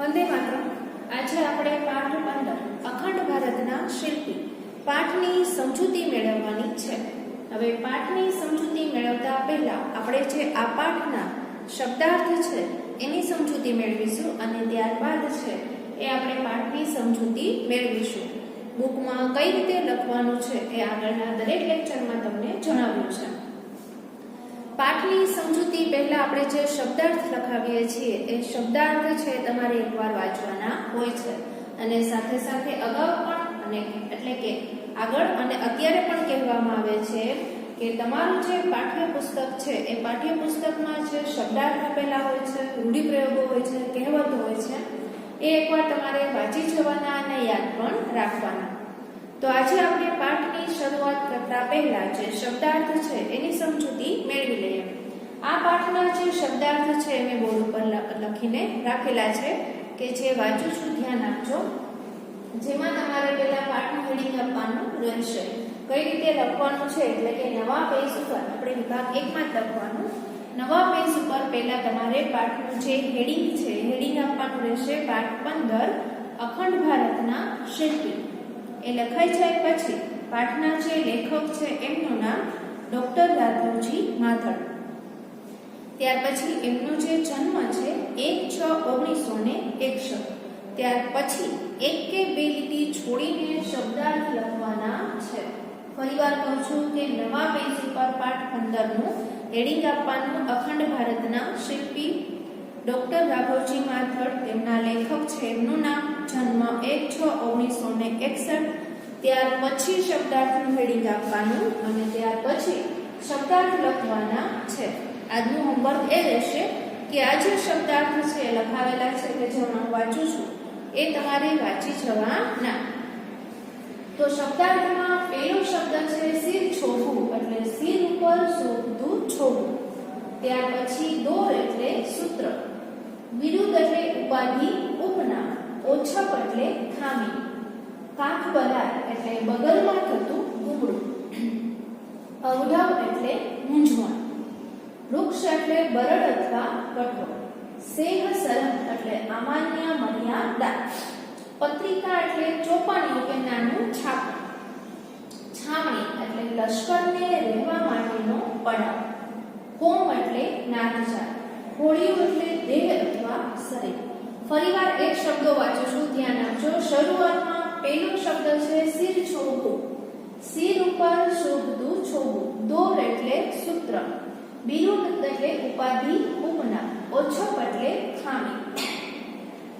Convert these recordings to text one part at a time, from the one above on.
વંદે માતરમ। આજે આપણે પાઠ 15 અખંડ ભારતના શિલ્પી પાઠની સમજૂતી મેળવવાની છે। હવે પાઠની સમજૂતી મેળવતા પહેલા આપણે જે આ પાઠના શબ્દાર્થ છે એની સમજૂતી મેળવીશું અને ત્યારબાદ છે એ આપણે પાઠની સમજૂતી મેળવીશું। બુકમાં કઈ રીતે લખવાનું છે એ આગળના દરેક લેક્ચરમાં તમને જણાવ્યું છે। પાઠની સમજૂતી પહેલા આપણે જે શબ્દાર્થ લખાવીએ છીએ એ શબ્દાર્થ છે તમારે એકવાર વાંચવાના હોય છે અને સાથે સાથે અગાઉ પણ અને એટલે કે આગળ અને અત્યારે પણ કહેવામાં આવે છે કે તમારું જે પાઠ્યપુસ્તક છે એ પાઠ્યપુસ્તકમાં જે શબ્દાર્થ આપેલા હોય છે, રૂઢિપ્રયોગો હોય છે, કહેવતો હોય છે એ એકવાર તમારે વાંચી જવાના અને યાદ પણ રાખવાના। તો આજે આપણે પાઠની શરૂઆત કરતા પહેલા જે શબ્દાર્થ છે એની સમજૂતી મેળવી લઈએ। આ પાઠના જે શબ્દાર્થ છે મેં બોર્ડ ઉપર લખીને રાખેલા છે કે જે વાંચું છું, ધ્યાન આપજો। જેમાં તમારે પહેલા પાઠનું હેડિંગ આપવાનું રહેશે। કઈ રીતે લખવાનું છે એટલે કે નવા પેજ ઉપર આપણે વિભાગ 1 માં જ લખવાનું। નવા પેજ ઉપર પહેલા તમારે પાઠનું જે હેડિંગ છે હેડિંગ આપવાનું રહેશે। પાઠ 15 અખંડ ભારતના શિલ્પી એ લખાઈ જાય પછી પાઠના જે લેખક છે એમનું નામ ડોક્ટર રાઘવજી માથડ। ત્યાર પછી એમનો જે જન્મ છે 1/6/1961। ત્યાર પછી એક કે બે લીટી છોડીને શબ્દાર્થ લખવાના છે। ફરીવાર કહું છું કે નવા પેજ ઉપર પાઠ 15 નું હેડિંગ આપવાનું અખંડ ભારતના શિલ્પી ડોક્ટર રાઘવજી માથડ, તેમના લેખક છે એમનું નામ, જન્મ 1/6/1961। ત્યાર પછી શબ્દાર્થનું હેડિંગ આપવાનું અને ત્યાર પછી શબ્દાર્થ લખવાના છે। આજનું હોમવર્ક એ રહેશે કે આ જે શબ્દાર્થ છે લખાવેલા છે કે જે હું વાંચું છું એ તમારે વાંચી જવાના। તો શબ્દાર્થમાં પહેલો શબ્દ છે સિર છોડવું એટલે સિર ઉપર શોભતું છોડવું। ત્યાર પછી દોર એટલે સૂત્ર, વિરુદ્ધ એટલે ઉપાધિ ઉપનામ, ઓછપ એટલે ખામી, કાખ બલાય એટલે બગલમાં થતું ગુમડું, અવઢવ એટલે મૂંઝવણ, વૃક્ષ એટલે બરડ અથવા કઠોળ, સેહ સરમ એટલે અમાન્ય મર્યાદા, પત્રિકા એટલે ચોપાનીઓ કે નાનું છાપું, છાવણી એટલે લશ્કરને રહેવા માટેનો પડાવ, કોમ એટલે નાગજાત, હોળિયું એટલે દેહ અથવા શરીર। ફરીવાર એક શબ્દો વાંચું છું, ધ્યાન આપજો। શરૂઆતમાં પહેલો શબ્દ છે સિર છોડવું, સિર ઉપર શોભતું છોડવું, દોર એટલે સૂત્ર, વિરુદ્ધ એટલે ઉપાધિ ઉપનામ, ઓછપ એટલે ખામી,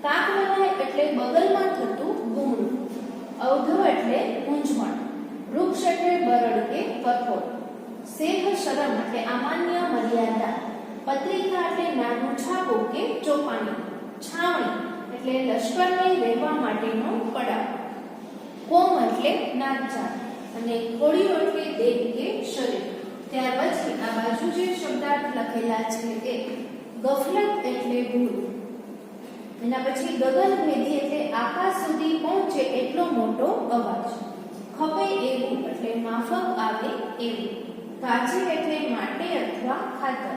કાક બલાય એટલે બગલમાં થતું ગુમડું, અવઢવ એટલે મૂંઝવણ, વૃક્ષ એટલે બરડ કે કઠોળ, સેહ શરમ એટલે અમાન્ય મર્યાદા, પત્રિકા એટલે નાનું છાપું કે ચોપાની, છાવણી એટલે લશ્કરને રહેવા માટેનો પડાવ, કોમ એટલે નાગજાત અને ખોડિયું એટલે દેહ કે શરીર। ત્યાર પછી આ બાજુ જે શબ્દાર્થ લખેલા છે એ ગફલત એટલે ભૂલ, એના પછી ગગનભેદી એટલે આકાશ સુધી પહોંચે એટલો મોટો અવાજ, ખપે એવું એટલે માફક આવે એવું, કાજી એટલે માટે અથવા ખાતર,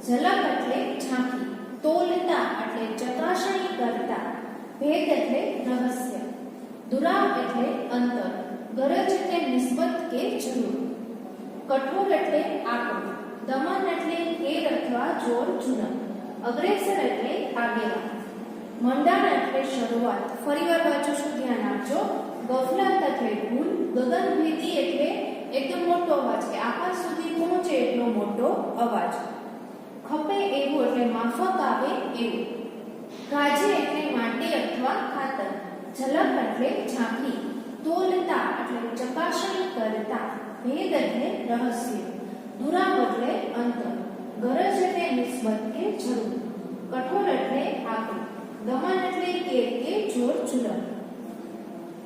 ઝલક એટલે ઝાંખી, તોલતા એટલે ચકાસણી કરતા, ભેદ એટલે રહસ્ય, દુરાવ એટલે અંતર, ગરજ એટલે નિસ્બત કે જરૂર, કઠોર એટલે આકડો, દમન એટલે ઘેર અથવા જોર જુલમ, અગ્રેસર એટલે આગેવાન, મંડાણ એટલે શરૂઆત। ફરીવાર વાંચું છું, ધ્યાન આપજો। ગફલત એટલે ભૂલ, ગગનભેદી એટલે એકદમ મોટો અવાજ કે આકાશ સુધી પહોંચે એટલો મોટો અવાજ, ખપે એવું એટલે માફક આવે એવું, ગાજે એટલે માટે અથવા ખાતર, ઝલક એટલે ઝાંખી, તોલતા એટલે ચકાસણી કરતા, ભેદ એટલે રહસ્ય, દુરાવ એટલે અંતર, ગરજ એટલે નિસ્બત કે જરૂર, કઠોર એટલે આકડો, દમન એટલે કેર કે જોર જુલમ,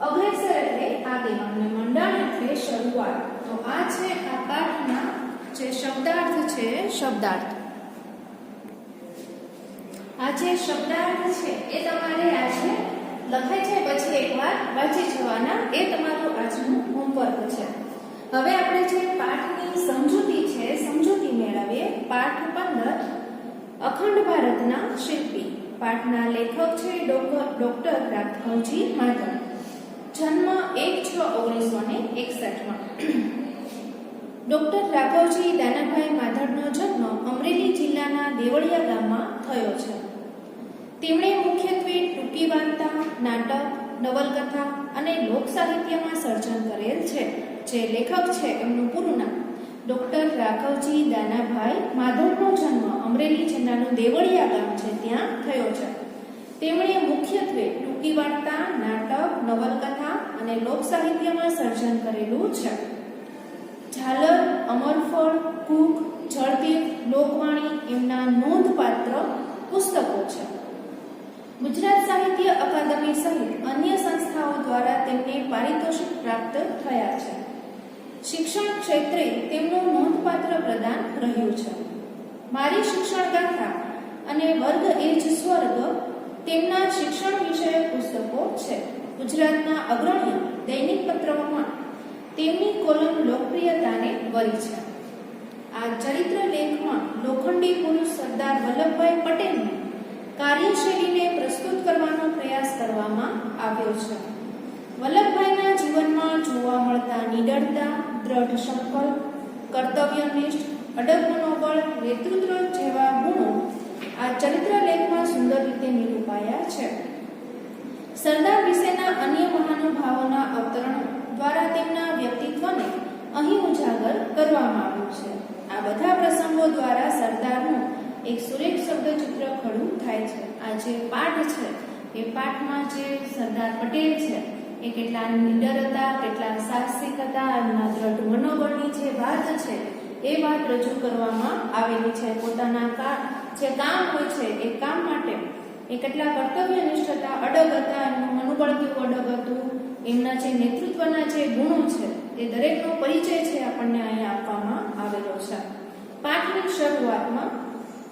અગ્રેસર એટલે આગેવાન અને મંડાણ એટલે શરૂઆત। તો આ છે આ પાઠના જે શબ્દાર્થ છે શબ્દાર્થ। આ જે શબ્દાર્થ છે એ તમારે આજે લખાઈ જાય પછી એકવાર વાંચી જવાના, એ તમારું આજનું હોમવર્ક છે। હવે આપણે જે પાઠની સમજૂતી છે સમજૂતી મેળવીએ। પાઠ 15 અખંડ ભારતના શિલ્પી। પાઠના લેખક છે ડોક્ટર રાઘવજી માધવ. જન્મ 1/6/1961. ડોક્ટર રાઘવજી દાનાભાઈ માધવનો જન્મ અમરેલી જિલ્લાના દેવળિયા ગામમાં થયો છે. તેમણે મુખ્યત્વે ટૂંકી વાર્તા, નાટક, નવલકથા અને લોક સાહિત્યમાં સર્જન કરેલ છે. જે લેખક છે એમનું પૂરું નામ ડોક્ટર રાઘવજી દાનાભાઈ માધવનો જન્મ અમરેલી જિલ્લાનું દેવળિયા ગામ છે ત્યાં થયો છે. તેમણે મુખ્યત્વે ટૂંકી વાર્તા, નાટક, નવલકથા અને લોક સાહિત્યમાં સર્જન કરેલું છે. ઝાલર, અમરફળ, કૂક, જળતીર્થ, લોકવાણી એમના નોંધપાત્ર પુસ્તકો છે. ગુજરાત સાહિત્ય અકાદમી સહિત અન્ય સંસ્થાઓ દ્વારા તેમને પારિતોષિક પ્રાપ્ત થયા છે. શિક્ષણ ક્ષેત્રે તેમનું નોંધપાત્ર પ્રદાન રહ્યું છે. મારી શિક્ષણ ગાથા અને વર્ગ એ જ સ્વર્ગ તેમના શિક્ષણ વિષયક પુસ્તકો છે. ગુજરાતના અગ્રણી દૈનિક પત્રોમાં તેમની કોલમ લોકપ્રિયતાને વરી છે. આ ચરિત્ર લેખમાં લોખંડી પુરુષ સરદાર વલ્લભભાઈ પટેલની કાર્યશૈલીને પ્રસ્તુત કરવાનો પ્રયાસ કરવામાં આવ્યો છે. વલ્લભભાઈના જીવનમાં જોવા મળતા નિડરતા, દ્રઢ સંકલ્પ, કર્તવ્યનિષ્ઠ, અડગ મનોબળ, નેતૃત્વ જેવા ગુણો આ ચરિત્ર લેખમાં સુંદર રીતે નિરૂપાયા છે. સરદાર વિશેના અન્ય મહાનુભાવોના અવતરણો દ્વારા તેમના વ્યક્તિત્વને અહીં ઉજાગર કરવામાં આવ્યું છે. આ બધા પ્રસંગો દ્વારા સરદારનું એક સુરેખ શબ્દચિત્ર ખડું થાય છે. આ જે પાઠ છે એ પાઠમાં જે સરદાર પટેલ છે એ કેટલા નિડર હતા, કેટલા સાહસિક હતા, એમના દ્રઢ મનોબળની જે વાત છે એ વાત રજૂ કરવામાં આવેલી છે. પોતાના જે કામ હોય છે એ કામ માટે એ કેટલા કર્તવ્યનિષ્ઠ હતા, અડગ હતા, એમનું મનોબળ કેવું અડગ હતું, એમના જે નેતૃત્વના જે ગુણો છે એ દરેકનો પરિચય છે આપણને અહીંયા આપવામાં આવેલો છે. પાઠની શરૂઆતમાં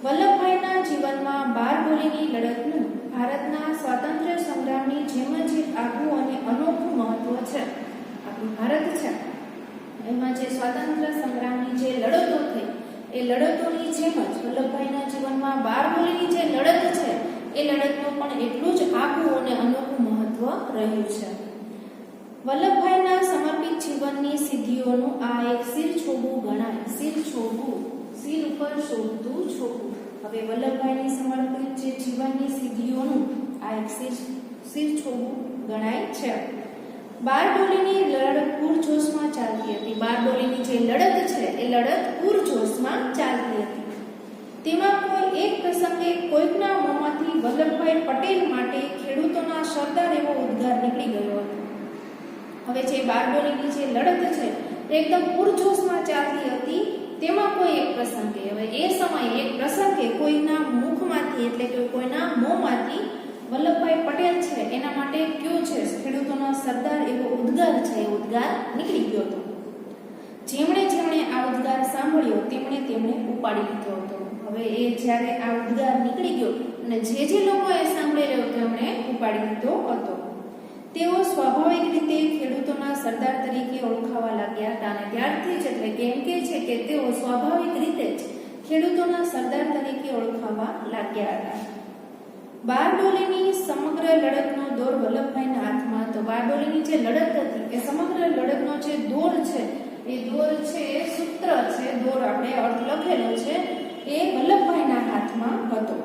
વલ્લભભાઈના જીવનમાં બારડોલીની લડતનું ભારતના સ્વાતંત્ર્ય સંગ્રામની જેમ જ આગવું અને અનોખું મહત્વ છે. આપણું ભારત છે એમાં જે સ્વાતંત્ર્ય સંગ્રામની જે લડતો થઈ એ લડતોની જેમ જ વલ્લભભાઈના જીવનમાં બારડોલીની જે લડત છે એ લડતનું પણ એટલું જ આગવું અને અનોખું મહત્વ રહ્યું છે. વલ્લભભાઈના સમર્પિત જીવનની સિદ્ધિઓનું આ એક શિરછોબું ગણાય. શિર ઉપર શોભતું છોબું. હવે વલ્લભભાઈની સમર્પિત જે જીવનની સિદ્ધિઓનું આ એક શિરછોબું ગણાય છે. બારડોલીની લડત પૂરજોશમાં ચાલતી હતી. બારડોલીની જે લડત છે એ લડત પૂરજોશમાં ચાલતી હતી. તેમાં કોઈ એક પ્રસંગે કોઈકના મોંમાંથી વલ્લભભાઈ પટેલ માટે ખેડૂતોના સરદાર એવો ઉદ્ગાર નીકળી ગયો હતો. હવે જે બારડોલીની જે લડત છે એકદમ પૂરજોશમાં ચાલતી હતી. તેમાં કોઈ એક પ્રસંગે, હવે એ સમયે એક પ્રસંગે કોઈના મુખમાંથી એટલે કે કોઈના મોંમાંથી વલ્લભભાઈ પટેલ છે એના માટે કયો છે ખેડૂતોના સરદાર એવો ઉદ્ગાર છે એ ઉદ્ગાર નીકળી ગયો હતો. જેમણે આ ઉદ્ગાર સાંભળ્યો તેમણે ઉપાડી લીધો હતો. હવે એ જ્યારે આ ઉદ્ગાર નીકળી ગયો અને જે લોકોએ સાંભળેલો તેમણે ઉપાડી લીધો હતો. તેઓ સ્વાભાવિક રીતે ખેડૂતોના સરદાર તરીકે ઓળખાવા લાગ્યા હતા અને ત્યારથી જ એટલે કેમ કે છે કે તેઓ સ્વાભાવિક રીતે જ ખેડૂતોના સરદાર તરીકે ઓળખાવા લાગ્યા હતા. બારડોલીની સમગ્ર લડતનો દોર વલ્લભભાઈના હાથમાં હતો. બારડોલીની જે લડત હતી એ સમગ્ર લડતનો જે દોર છે એ દોર છે એ સૂત્ર છે, દોર આપણે અર્થ લખેલો છે એ વલ્લભભાઈના હાથમાં હતો.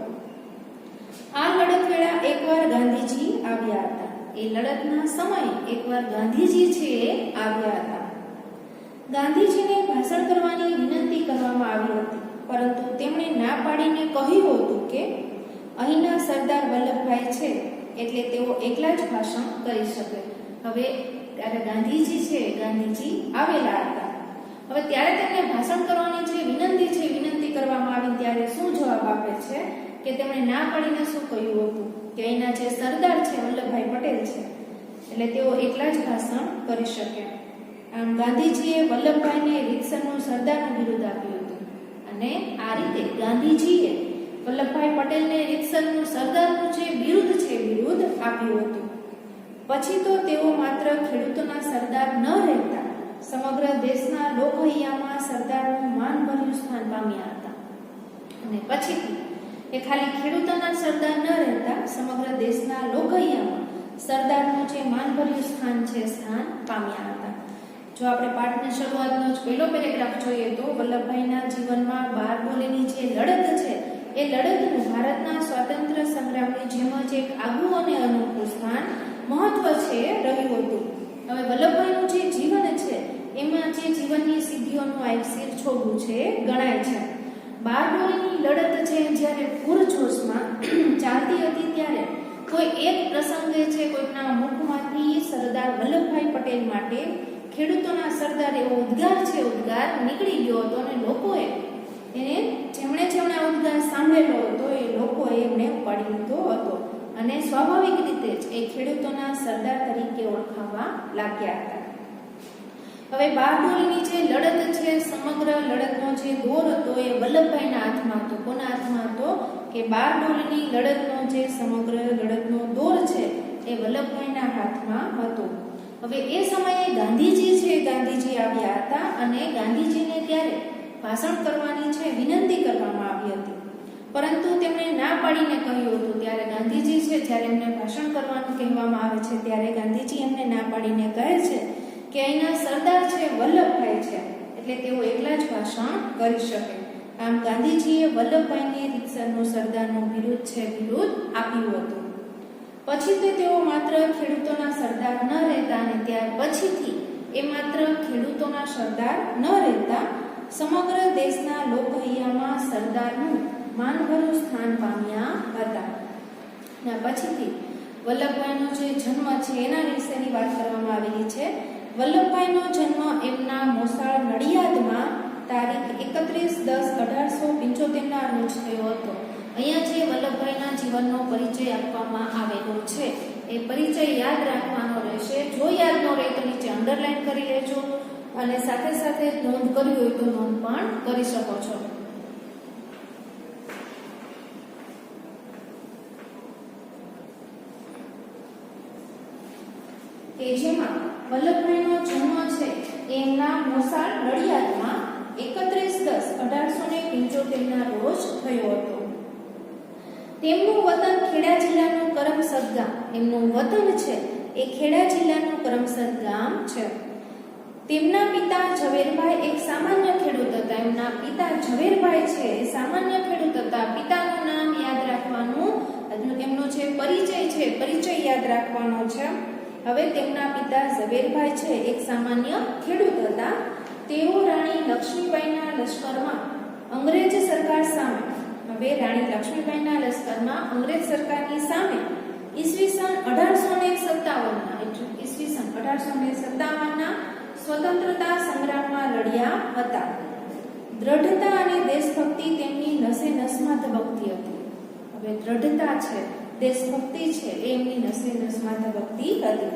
આ લડત વેળા એકવાર ગાંધીજી આવ્યા હતા. એ લડતના સમયે એકવાર ગાંધીજી છે એ આવ્યા હતા. ગાંધીજીને ભાષણ કરવાની વિનંતી કરવામાં આવી હતી, પરંતુ તેમણે ના પાડીને કહ્યું હતું કે અહીંના સરદાર વલ્લભભાઈ છે એટલે તેઓ એકલા જ ભાષણ કરી શકે. હવે ત્યારે ગાંધીજી આવેલા હતા. હવે ત્યારે તેમને ભાષણ કરવાની જે વિનંતી કરવામાં આવી ત્યારે શું જવાબ આપે છે કે તેમણે ના પાડીને શું કહ્યું હતું કે અહીંના જે સરદાર છે વલ્લભભાઈ પટેલ છે એટલે તેઓ એકલા જ ભાષણ કરી શકે. આમ ગાંધીજીએ વલ્લભભાઈને રીતસરનું સરદારનું બિરુદ આપ્યું હતું અને આ રીતે ગાંધીજીએ વલ્લભભાઈ પટેલને રીતસરનું સરદારનું જે બિરુદ છે બિરુદ આપ્યું હતું. પછી તો તેઓ માત્ર ખેડૂતોના સરદાર ન રહેતા સમગ્ર દેશના લોકહૈયામાં સરદારનું માનભર્યું સ્થાન પામ્યા હતા. અને પછીથી કે ખાલી ખેડૂતોના સરદાર ન રહેતા સમગ્ર દેશના લોકહૈયામાં સરદારનું જે માનભર્યું સ્થાન છે સ્થાન પામ્યા હતા. જો આપણે પાઠની શરૂઆતનો જ પહેલો પેરેગ્રાફ જોઈએ તો વલ્લભભાઈના જીવનમાં બારડોલીની જે લડત છે એ લડતનું ભારતના સ્વાતંત્ર્ય સંગ્રામની જેમ જ એક આગવું અને અનોખું સ્થાન મહત્વ છે રહ્યું હતું. હવે વલ્લભભાઈનું જે જીવન છે એમાં જે જીવનની સિદ્ધિઓનું આ એક શિરછોડું છે ગણાય છે. બારડોલીની લડત છે જ્યારે પૂરજોશમાં ચાલતી હતી ત્યારે કોઈ એક પ્રસંગે છે કોઈના મુખમાંથી સરદાર વલ્લભભાઈ પટેલ માટે ખેડૂતોના સરદાર એવો ઉદ્ગાર નીકળી ગયો હતો અને લોકોએ એને જેમણે આ ઉદ્ગાર સાંભળેલો હતો એ લોકોએ એમને ઉપાડી લીધો હતો અને સ્વાભાવિક રીતે જ એ ખેડૂતોના સરદાર તરીકે ઓળખાવા લાગ્યા હતા. હવે બારડોલીની જે લડત છે સમગ્ર લડતનો જે દોર હતો એ વલ્લભભાઈના હાથમાં હતો. કોના હાથમાં હતો? કે બારડોલીની લડતનો જે સમગ્ર લડતનો દોર છે એ વલ્લભભાઈના હાથમાં હતો. હવે એ સમયે ગાંધીજી આવ્યા હતા અને ગાંધીજીને ત્યારે ભાષણ કરવાની છે વિનંતી કરવામાં આવી હતી, પરંતુ તેમણે ના પાડીને કહ્યું હતું. ત્યારે ગાંધીજી છે જ્યારે એમને ભાષણ કરવાનું કહેવામાં આવે છે ત્યારે ગાંધીજી એમને ના પાડીને કહે છે કે અહીંના સરદાર છે વલ્લભભાઈ છે એટલે તેઓ એકલા જ ભાષણ કરી શકે. આમ ગાંધીજીએ વલ્લભભાઈને રીતસરનું સરદારનું બિરુદ આપ્યું હતું. પછી તેઓ માત્ર ખેડૂતોના સરદાર ન રહેતા અને ત્યાર પછીથી એ માત્ર ખેડૂતોના સરદાર ન રહેતા સમગ્ર દેશના લોકહૈયામાં સરદારનું માનભર્યું સ્થાન પામ્યા હતા. પછીથી વલ્લભભાઈનો જે જન્મ છે એના વિશેની વાત કરવામાં આવેલી છે. વલ્લભભાઈનો જન્મ એમના મોસાળ નડિયાદમાં તારીખ 31/10/1875 રોજ થયો હતો. અહીંયા જે વલ્લભભાઈના જીવનનો પરિચય આપવામાં આવેલો છે એ પરિચય યાદ રાખવાનો રહેશે. જો યાદ ન રહે તો નીચે અંડરલાઈન કરી લેજો અને સાથે સાથે નોંધ કરવી હોય તો નોંધ પણ કરી શકો છો. કે જેમાં વલ્લભભાઈનો જન્મ છે એમના મોસાળ નડિયાદમાં 31/10/1875 રોજ થયો હતો. તેમનું વતન ખેડા જિલ્લાનું કરમસદ ગામ. એમનું વતન છે એ ખેડા જિલ્લાનું કરમસદ ગામ છે. તેમના પિતા ઝવેરભાઈ એક સામાન્ય ખેડૂત હતા. એમના પિતા ઝવેરભાઈ છે એ સામાન્ય ખેડૂત હતા. પિતાનું નામ યાદ રાખવાનું, એમનો જે પરિચય છે પરિચય યાદ રાખવાનો છે. હવે તેમના પિતા ઝવેરભાઈ છે એક સામાન્ય ખેડૂત હતા. તેઓ રાણી લક્ષ્મીબાઈના લશ્કરમાં અંગ્રેજ સરકાર સામે અંગ્રેજ સરકારની સામે ઈસવીસન 1857ના સ્વતંત્રતા સંગ્રામમાં લડ્યા હતા. દ્રઢતા અને દેશભક્તિ તેમની નસે નસમાં ધબકતી હતી. હવે દ્રઢતા છે, દેશભક્તિ છે એ એમની નસે નસમાં ધબકતી હતી.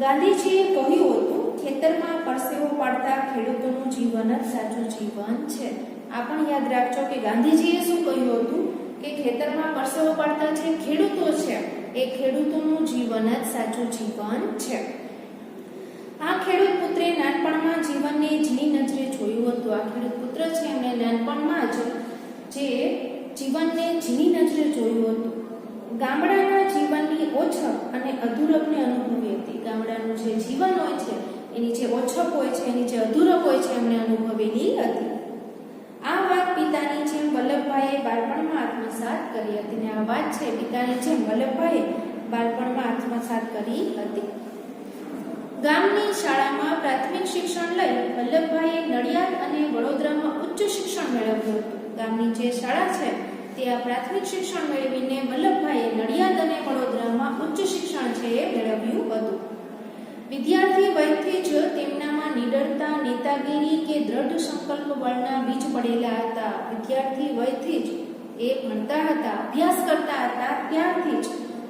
ગાંધીજીએ કહ્યું હતું ખેતરમાં પરસેવો પાડતા ખેડૂતોનું જીવન જ સાચું જીવન છે. આ પણ યાદ રાખજો કે ગાંધીજીએ શું કહ્યું હતું કે ખેતરમાં પરસેવો પાડતા જે ખેડૂતો છે એ ખેડૂતોનું જીવન જ સાચું જીવન છે. આ ખેડૂત પુત્રે નાનપણમાં જીવનને ઝીણી નજરે જોયું હતું. આ ખેડૂત પુત્ર છે એમણે નાનપણમાં જ જે જીવનને ઝીણી નજરે જોયું હતું. ગામડાના જીવનની ઓછપ અને અધૂરપને અનુભવી હતી. ગામડાનું જે જીવન હોય છે એની જે ઓછપ હોય છે, એની જે અધૂરપ હોય છે એમણે અનુભવેલી હતી. આ વાત પિતાની જેમ વલ્લભભાઈએ બાળપણમાં આત્મસાત કરી હતી. અને આ વાત છે પિતાની જેમ વલ્લભભાઈએ બાળપણમાં આત્મસાત કરી હતી. ગામની શાળામાં પ્રાથમિક શિક્ષણ લઈ વલ્લભભાઈએ નડિયાદ અને વડોદરામાં ઉચ્ચ શિક્ષણ મેળવ્યું હતું. ગામની જે શાળા છે ત્યાં પ્રાથમિક શિક્ષણ મેળવીને વલ્લભભાઈએ નડિયાદ અને વડોદરામાં ઉચ્ચ શિક્ષણ છે એ મેળવ્યું હતું. વિદ્યાર્થી વયથી જ તેમનામાં નિડરતા, નેતાગીરી કે દ્રઢ સંકલ્પ બળના બીજ પડેલા હતા. વિદ્યાર્થી વયથી જ એ ભણતા હતા, અભ્યાસ કરતા હતા, ત્યારથી જ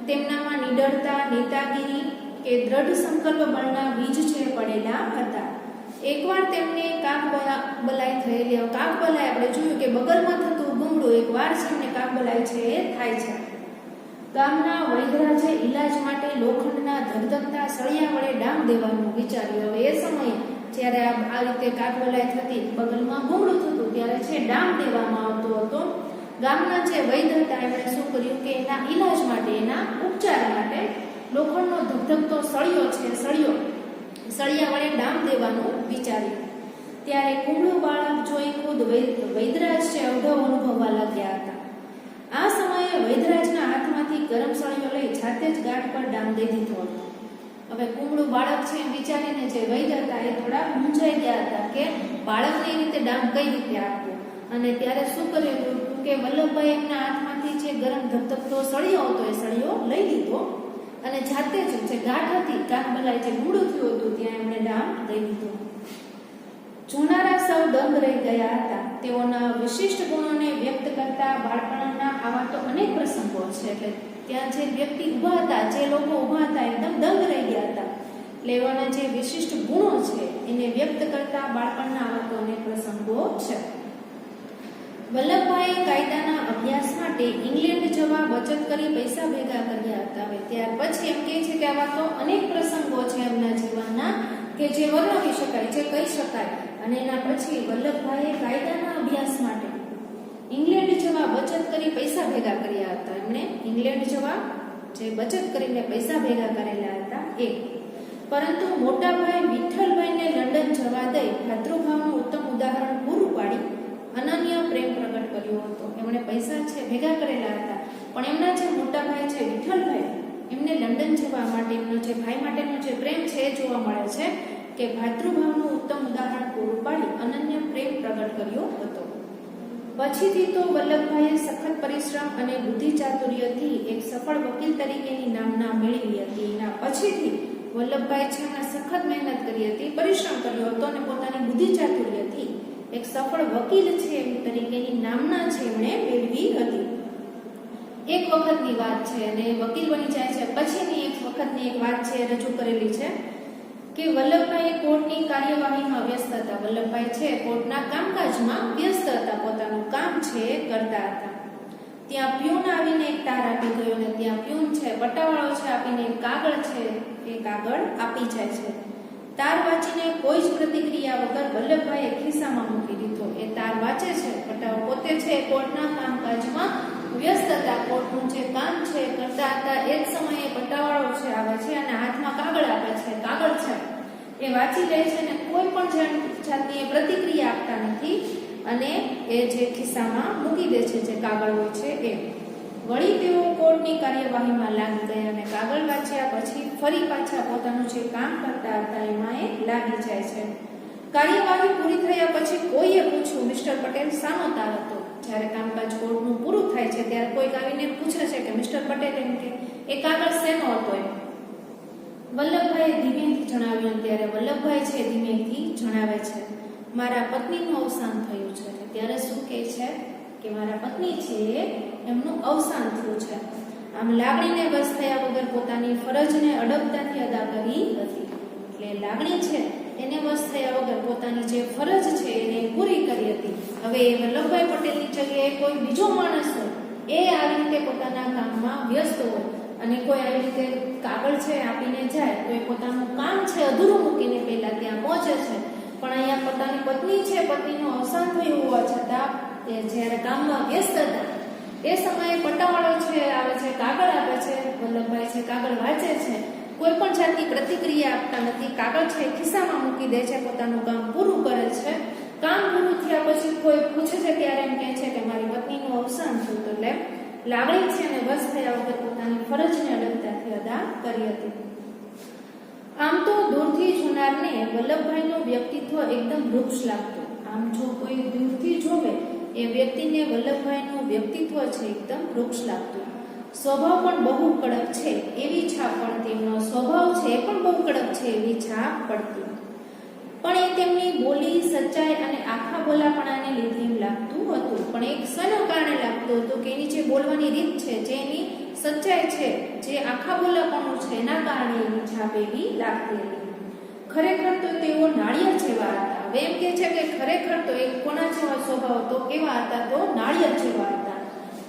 તેમનામાં નિડરતા, નેતાગીરી કે દ્રઢ સંકલ્પ બળના બીજ છે પડેલા હતા. એકવાર તેમને કાકબલાઈ થયેલી. કાકબલાઈ આપણે જોયું કે બગલમાં થતું ગુંગળું એકવાર છે એમને કાકબલાઈ છે એ થાય છે. ગામના વૈદ્યરાજે ઈલાજ માટે લોખંડના ધગધગતા સળિયા વડે ડામ દેવાનું વિચાર્યું. હવે એ સમયે જ્યારે આ રીતે કાકબલાઈ થતી, બગલમાં ગુંગળું થતું ત્યારે છે ડામ દેવામાં આવતો હતો. ગામના જે વૈદ હતા એમણે શું કર્યું કે એના ઈલાજ માટે, એના ઉપચાર માટે લોખંડનો ધગધગતો સળિયા વડે ડામ દેવાનું વિચાર્યું. ત્યારે કુમળું બાળક જોઈ ખુદ વૈદરાજ છે અવઢવ અનુભવવા લાગ્યા હતા. આ સમયે વૈદરાજના હાથમાંથી ગરમ સળિયો લઈ જાતે જ ગાંઠ પર ડામ દઈ દીધો હતો. હવે કુમળું બાળક છે એમ વિચારીને જે વૈદ હતા એ થોડા મૂંઝાઈ ગયા હતા કે બાળકને એ રીતે ડામ કઈ રીતે આપવું. અને ત્યારે શું કર્યું કે વલ્લભભાઈ એમના હાથમાંથી જે ગરમ ધબધબતો સળિયો હતો એ સળિયો લઈ લીધો અને જાતે જ જે ગાંઠ હતી, ગાંઠ બલાઈ જે મૂળું થયું હતું ત્યાં એમણે ડામ દઈ દીધો. જોનારા સૌ દંગ રહી ગયા હતા. તેઓના વિશિષ્ટ ગુણોને વ્યક્ત કરતા બાળપણના આવા તો અનેક પ્રસંગો છે. એટલે ત્યાં જે વ્યક્તિ ઊભા હતા, જે લોકો ઊભા હતા એકદમ દંગ રહી ગયા હતા. એટલે એવાના જે વિશિષ્ટ ગુણો છે એને વ્યક્ત કરતા બાળપણના આવા તો અનેક પ્રસંગો છે. વલ્લભભાઈ કાયદાના અભ્યાસ માટે ઇંગ્લેન્ડ જવા બચત કરી પૈસા ભેગા કર્યા હતા. હવે ત્યાર પછી એમ કહે છે કે આવા તો અનેક પ્રસંગો છે એમના જીવનના કે જે વર્ણવી શકાય, જે કહી શકાય. અને એના પછી વલ્લભભાઈએ કાયદાના અભ્યાસ માટે ઇંગ્લેન્ડ જવા બચત કરી પૈસા ભેગા કર્યા હતા. એમણે ઇંગ્લેન્ડ જવા જે બચત કરીને પૈસા ભેગા કરેલા હતા એ. પરંતુ મોટા ભાઈ વિઠ્ઠલભાઈને લંડન જવા દઈ ભાતૃભાવનું ઉત્તમ ઉદાહરણ પૂરું પાડી અનન્ય પ્રેમ પ્રગટ કર્યો હતો. એમણે પૈસા છે ભેગા કરેલા હતા, પણ એમના જે મોટા ભાઈ છે વિઠ્ઠલભાઈ, એમને લંડન જવા માટે એમનો જે ભાઈ માટેનો જે પ્રેમ છે એ જોવા મળે છે કે ભાતૃભાવનું ઉત્તમ ઉદાહરણ પૂરું પાડી અનન્ય પ્રેમ પ્રગટ કર્યો હતો. પછીથી તો વલ્લભભાઈએ સખત પરિશ્રમ અને બુદ્ધિ ચાતુર્યથી એક સફળ વકીલ તરીકેની નામના મેળવી હતી. એના પછીથી વલ્લભભાઈ છે એમણે સખત મહેનત કરી હતી, પરિશ્રમ કર્યો હતો અને પોતાની બુદ્ધિ ચાતુર્યથી એક સફળ વકીલ છે એમ તરીકેની નામના છે એમણે મેળવી હતી. એક વખતની વાત છે અને વકીલ બની જાય છે પછીની એક વખતની એક વાત છે રજૂ કરેલી છે કે વલ્લભભાઈ કોર્ટની કાર્યવાહીમાં વ્યસ્ત હતા. વલ્લભભાઈ છે કોર્ટના કામકાજમાં વ્યસ્ત હતા, પોતાનું કામ છે કરતા હતા. ત્યાં પ્યુન આવીને એક તાર આપી ગયો અને ત્યાં પ્યુન છે પટ્ટાવાળો છે આપીને એક કાગળ છે એ કાગળ આપી જાય છે. તાર વાંચીને કોઈ જ પ્રતિક્રિયા વગર વલ્લભભાઈએ ખિસ્સામાં મૂકી દીધો. એ તાર વાંચે છે, પટ્ટાવાળો પોતે છે કોર્ટના કામકાજમાં વ્યસ્ત હતા, કોર્ટનું જે કામ છે કરતા હતા. એ જ સમયે પટ્ટાવાળો છે આવે છે અને હાથમાં કાગળ આપે છે. કાગળ છે એ વાંચી લે છે અને કોઈ પણ જાતની પ્રતિક્રિયા આપતા નથી અને એ જે ખિસ્સામાં મૂકી દે છે જે કાગળ હોય છે એ. વળી તેઓ કોર્ટની કાર્યવાહીમાં લાગી ગયા અને કાગળ વાંચ્યા પછી ફરી પાછા પોતાનું જે કામ કરતા હતા એમાં એ લાગી જાય છે. કાર્યવાહી પૂરી થયા પછી કોઈએ પૂછ્યું, મિસ્ટર પટેલ શાનો તાર હતો? જ્યારે કામકાજ કોર્ટનું પૂરું થાય છે ત્યારે કોઈક આવીને પૂછે છે કે મિસ્ટર પટેલ એમ કે એ કાગળ શેનો હતો એમ. વલ્લભભાઈએ ધીમેથી જણાવ્યું. ત્યારે વલ્લભભાઈ છે ધીમેથી જણાવે છે મારા પત્નીનું અવસાન થયું છે. ત્યારે શું કહે છે કે મારા પત્ની છે એમનું અવસાન થયું છે. આમ લાગણીને બસ થયા વગર પોતાની ફરજને અડગતાથી અદા કરી હતી. એટલે લાગણી છે એને બસ થયા વગર પોતાની જે ફરજ છે એને પૂરી કરી હતી. હવે વલ્લભભાઈ પટેલની જગ્યાએ કોઈ બીજો માણસ હોય એ આવી રીતે પોતાના કામમાં વ્યસ્ત હોય અને કોઈ આવી રીતે કાગળ છે આપીને જાય તો એ પોતાનું કામ છે અધૂરું મૂકીને પહેલા ત્યાં પહોંચે છે. પણ અહીંયા પોતાની પત્ની છે, પત્નીનું અવસાન થયું હોવા છતાં તે જ્યારે કામમાં વ્યસ્ત હતા એ સમયે પટ્ટાવાળો છે આવે છે, કાગળ આપે છે, વલ્લભભાઈ છે કાગળ વાંચે છે, કોઈ પણ જાતની પ્રતિક્રિયા આપતા નથી. કાગળ છે ખિસ્સામાં મૂકી દે છે, પોતાનું કામ પૂરું કરે છે. કામ પૂરું થયા પછી કોઈ પૂછે છે ત્યારે એમ કહે છે કે મારી પત્નીનું અવસાન થયું. તો એટલે લાગણી છે અને બસ થયા વગર પોતાની ફરજને અડગતાથી અદા કરી હતી. આમ તો દૂરથી જોનારને વલ્લભભાઈનું વ્યક્તિત્વ એકદમ વૃક્ષ લાગતું. આમ જો કોઈ દૂરથી જોવે એ વ્યક્તિને વલ્લભભાઈનું વ્યક્તિત્વ છે એકદમ વૃક્ષ લાગતું. સ્વભાવ પણ બહુ કડક છે એવી છાપ પડતી. એમનો સ્વભાવ છે એ પણ બહુ કડક છે એવી છાપ પડતી. પણ એ તેમની બોલી, સચ્ચાઈ અને આખા બોલાપણાને લીધે એમ લાગતું હતું. પણ એક શેના કારણે લાગતું હતું કે એની જે બોલવાની રીત છે, જે એની સચ્ચાઈ છે, જે આખા બોલાપણું છે એના કારણે એની છાપ એવી લાગતી હતી. ખરેખર તો તેઓ નાળિયેર જેવા હતા. હવે એમ કે છે કે ખરેખર તો એક કોના જેવા સ્વભાવ હતો, કેવા હતા તો નાળિયેર જેવા હતા.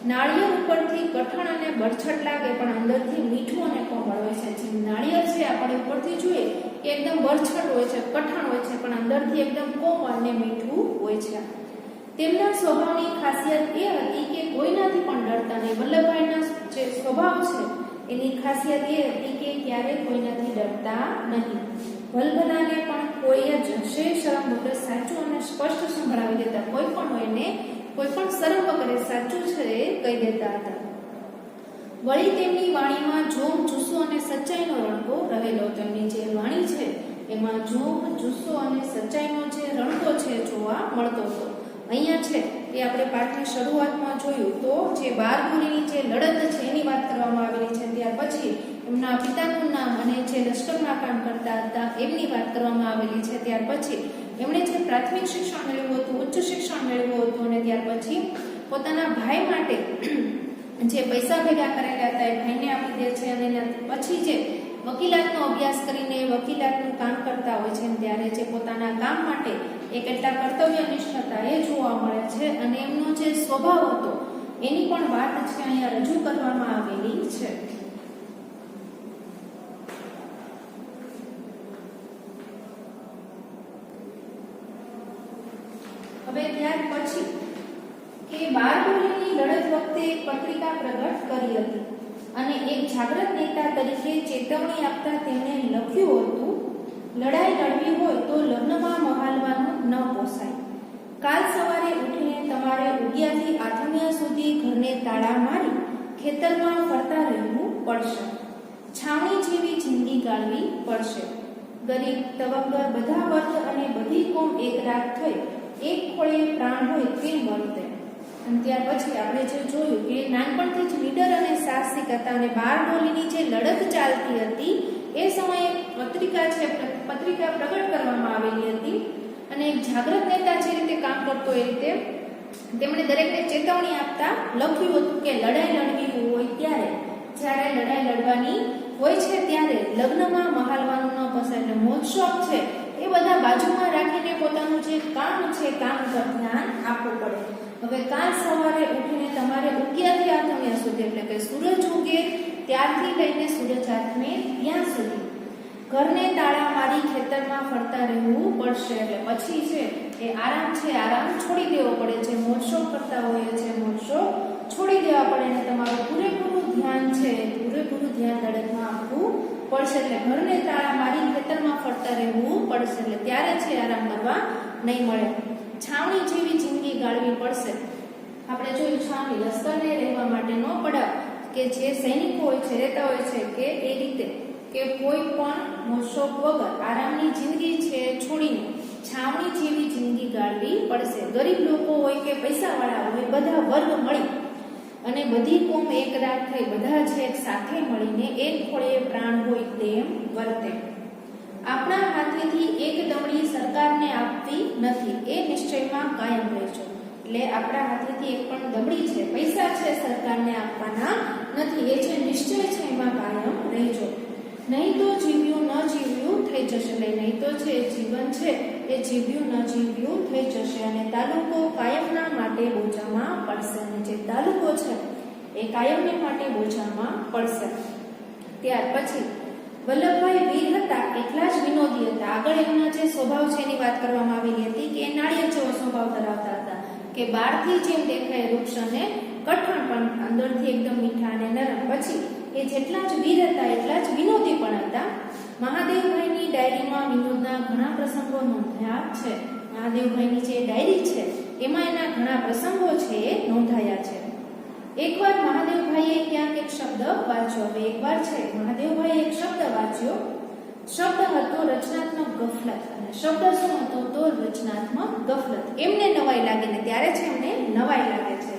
નાળિયેર ઉપરથી કઠણ અને બરછટ લાગે પણ અંદરથી મીઠું અને કોમળ હોય છે. જેમ નાળિયેર છે આપણે ઉપરથી જોઈએ કે એકદમ બરછટ હોય છે, કઠણ હોય છે, પણ અંદરથી એકદમ કોમળ અને મીઠું હોય છે. તેમના સ્વભાવની ખાસિયત એ હતી કે કોઈનાથી પણ ડરતા નહીં. વલ્લભભાઈના જે સ્વભાવ છે એની ખાસિયત એ હતી કે ક્યારેય કોઈનાથી ડરતા નહીં. ભલભલાને પણ કોઈ જ શરમ વગર સાચું અને સ્પષ્ટ સંભળાવી દેતા. કોઈ પણ હોય ને કોઈ પણ શરમ વગર સાચું છે એ કહી દેતા હતા. વળી તેમની વાણીમાં જોમ, જુસ્સો અને સચ્ચાઈનો રણકો રહેલો. તેમની જે વાણી છે એમાં જોમ, જુસ્સો અને સચ્ચાઈનો જે રણકો છે જોવા મળતો હતો. અહીંયા છે એ આપણે પાઠની શરૂઆતમાં જોયું તો જે બારડોલીની જે લડત છે એની વાત કરવામાં આવેલી છે. ત્યાર પછી એમના પિતાનું નામ અને જે લશ્કરમાં કામ કરતા હતા એમની વાત કરવામાં આવેલી છે. ત્યાર પછી એમણે જે પ્રાથમિક શિક્ષણ મેળવ્યું હતું, ઉચ્ચ શિક્ષણ મેળવ્યું હતું અને ત્યાર પછી પોતાના ભાઈ માટે જે પૈસા ભેગા કરેલા હતા એ ભાઈને આપી દે છે અને પછી જે વકીલાતનો અભ્યાસ કરીને વકીલાતનું કામ કરતા હોય છે ત્યારે જે પોતાના કામ માટે એ કેટલા કર્તવ્યનિષ્ઠ હતા એ જોવા મળે છે અને એમનો જે સ્વભાવ હતો એની પણ વાત છે અહીંયા રજૂ કરવામાં આવેલી છે. હવે ત્યાર પછી કે બારડોલીની લડત વખતે એક પત્રિકા પ્રગટ કરી હતી અને એક જાગૃત નેતા તરીકે ચેતવણી આપતા તેમણે લખ્યું હતું, લડાઈ લડવી હોય તો લગ્નમાં મહાલવાનું ન પોસાય. કાલ સવારે ઉઠીને તમારે ઉગ્યાથી આથમિયા સુધી ઘરને તાળા મારી ખેતરમાં ફરતા રહેવું પડશે. છાવણી જેવી જિંદગી ગાળવી પડશે. ગરીબ તવંગર બધા વર્ગ અને બધી કોમ એક રાત થઈ એક ખોળે પ્રાણ હોય તે વર્તે. અને ત્યાર પછી આપણે જે જોયું કે નાનપણથી જ નીડર અને સાહસિક હતા અને બારડોલીની જે લડત ચાલતી હતી એ સમયે પત્રિકા પ્રગટ કરવામાં આવેલી હતી અને એક જાગૃત નેતા જે રીતે કામ કરતો એ રીતે તેમણે દરેકને ચેતવણી આપતા લખ્યું હતું કે લડાઈ લડવી હોય ત્યારે, જ્યારે લડાઈ લડવાની હોય છે ત્યારે લગ્નમાં મહાલવાનું ન પસાય. એટલે મોજશોખ છે એ બધા બાજુમાં રાખીને પોતાનું જે કામ છે કામ પર ધ્યાન આપવું પડે. હવે કાલ સવારે ઉઠીને તમારે ઉગ્યાથી આથમ્યા સુધી એટલે કે સૂરજ ઉગે ત્યારથી લઈને સૂરજ આથમે ત્યાં સુધી ઘરને તાળા મારી ખેતરમાં ફરતા રહેવું પડશે. એટલે પછી છે એ આરામ છે આરામ છોડી દેવો પડે છે. મોજશોખ કરતા હોઈએ છે મોજશોખ છોડી દેવા પડે અને તમારું પૂરેપૂરું ધ્યાન છે પૂરેપૂરું ધ્યાન લડતમાં આપવું પડશે. એટલે ઘરને તાળા મારી ખેતરમાં ફરતા રહેવું પડશે. એટલે ત્યારે છે આરામ કરવા નહીં મળે. છાવણી જેવી જિંદગી ગાળવી પડશે. આપણે જોયું છાવણી લશ્કરને રહેવા માટે ન પડાવ કે જે સૈનિકો હોય છે રહેતા હોય છે કે એ રીતે કે કોઈ પણ મોજશોખ વગર આરામની જિંદગી છે છોડીને છાવણી જેવી જિંદગી ગાળવી પડશે. ગરીબ લોકો હોય કે પૈસાવાળા હોય બધા વર્ગ મળી અને બધી કોમ એક રાત થઈ બધા જ એક સાથે મળીને એક ખોળે પ્રાણ હોય તેમ વર્તે. આપણા હાથેથી એક દમડી સરકારને આપવી નથી એ નિશ્ચયમાં કાયમ રહેજો. એટલે આપણા હાથેથી એક પણ દમડી છે પૈસા છે સરકારને આપવાના નથી એ જે નિશ્ચય છે એમાં કાયમ રહેજો. નહીં તો જીવ્યું ન જીવ્યું થઈ જશે. નહીં તો છે જીવન છે એ જીવ્યું ન જીવ્યું થઈ જશે અને તાલુકો કાયમના માટે બોજામાં પડશે. અને જે તાલુકો છે એ કાયમને માટે બોજામાં પડશે. ત્યાર પછી વલ્લભભાઈ વીર હતા એટલા જ વિનોદી હતા. આગળ એમનો જે સ્વભાવ છે એની વાત કરવામાં આવેલી હતી કે નાળિયેર જેવો સ્વભાવ ધરાવતા હતા કે બહારથી જેમ દેખાય વૃક્ષ અને કઠણ પણ અંદરથી એકદમ મીઠા અને નરમ. પછી એ જેટલા જ વીર હતા એટલા જ વિનોદી પણ હતા. મહાદેવભાઈની ડાયરીમાં વિનોદના ઘણા પ્રસંગો નોંધાયા છે. મહાદેવભાઈની જે ડાયરી છે એમાં એના ઘણા પ્રસંગો છે એ નોંધાયા છે. એકવાર મહાદેવભાઈએ ક્યાંક એક શબ્દ વાંચ્યો. હવે એકવાર છે મહાદેવભાઈએ એક શબ્દ વાંચ્યો. શબ્દ હતો રચનાત્મક ગફલત. અને શબ્દ શું હતો તો રચનાત્મક ગફલત. એમને નવાઈ લાગે ને ત્યારે છે એમને નવાઈ લાગે છે.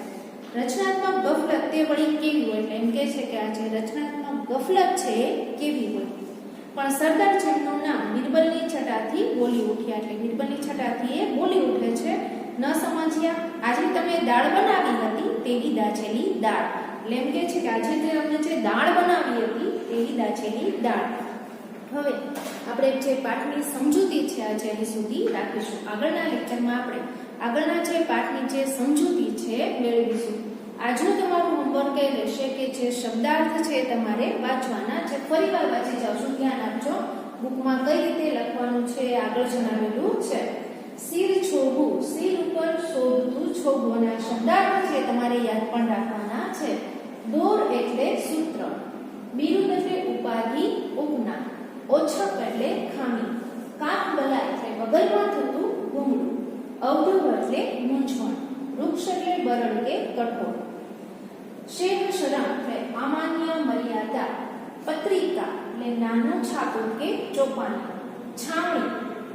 રચનાત્મક ગફલત તે વળી કેવી હોય એટલે એમ કહે છે કે આ જે રચનાત્મક ગફલત છે એ કેવી હોય. પણ સરદાર જેમનું નામ બિરબલની છટાથી બોલી ઉઠ્યા. એટલે બિરબલની છટાથી એ બોલી ઉઠે છે. ન સમજ્યા? આજે તમે દાળ બનાવી હતી તેવી દાછેલી દાળ. એટલે એમ કહે છે કે આજે તમે જે દાળ બનાવી હતી તેવી દાછેલી દાળ. હવે આપણે જે પાઠની સમજૂતી છે આજે અહીં સુધી રાખીશું. આગળના લેક્ચરમાં આપણે આગળના જે પાઠની જે સમજૂતી છે મેળવીશું. આજનું તમારું હોમવર્ક એ રહેશે કે જે શબ્દાર્થ છે તમારે વાંચવાના છે. ફરીવાર વાંચી જાવશું. ધ્યાન આપજો બુકમાં કઈ રીતે લખવાનું છે આગળ જણાવેલું છે. શિર છોડવું, શિર ઉપર શોધતું છોગવોના શબ્દાર્થ છે તમારે યાદ પણ રાખવાના છે. દોર એટલે સૂત્ર, બિરુદ એટલે ઉપાધિ, ઉપનામ, ઓછપ એટલે ખામી, કાક બલા એટલે બગલમાં થતું ઘૂંઘરું, અવઢવ એટલે મૂંઝવણ, વૃક્ષ એટલે બરડ કે કઠોળ, શેખ શરમ એટલે અમાન્ય મર્યાદા, પત્રિકા એટલે નાનું છાપું કે ચોપાનું, છાવણી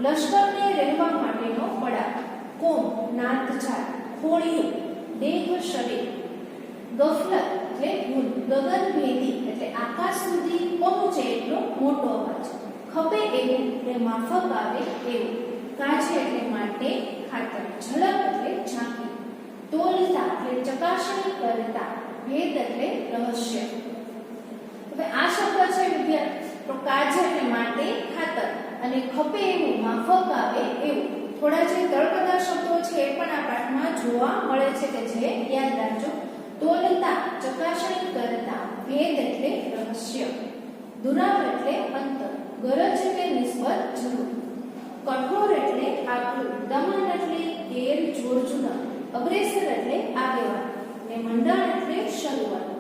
લશ્કરને રહેવા માટેનો પડાવ, કોમ નાતજાત, ખોળિયું દેહ શરીર, ગફલત એટલે ભૂલ, ગગનભેદી એટલે આકાશ સુધી પહોંચે એટલો મોટો અવાજ, ખપે એવું એટલે માફક આવે એવું, કાજે એટલે માટે ખાતર, ઝલક એટલે ઝાંકી, તોલતા એટલે ચકાસણી કરતા, ભેદ એટલે રહસ્ય. હવે આ શબ્દ છે વિદ્યાર્થી તો કાજે એટલે માટે ખાતર અને ખપે એવું માફક આવે એવું. થોડા જે તળપદા શબ્દો છે એ પણ આ પાઠમાં જોવા મળે છે કે જે યાદ રાખજો. તોલતા ચકાસણી કરતા, ભેદ એટલે રહસ્ય, દુરાવ એટલે અંતર, ગરજ એટલે નિસ્બત જરૂર, કઠોર એટલે આકરું, દમન એટલે ઘેર જોર જુદા, અગ્રેસર એટલે આગેવાન અને મંડાણ એટલે શરૂઆત.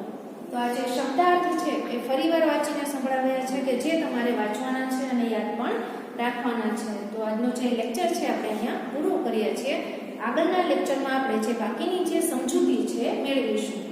તો આ જે શબ્દાર્થ છે એ ફરીવાર વાંચીને સંભળાવ્યા છે કે જે તમારે વાંચવાના છે અને યાદ પણ રાખવાના છે. તો આજનો જે લેક્ચર છે આપણે અહીંયા પૂરો કરીએ છીએ. આગળના લેક્ચરમાં આપણે જે બાકીની જે સમજૂતી છે મેળવીશું.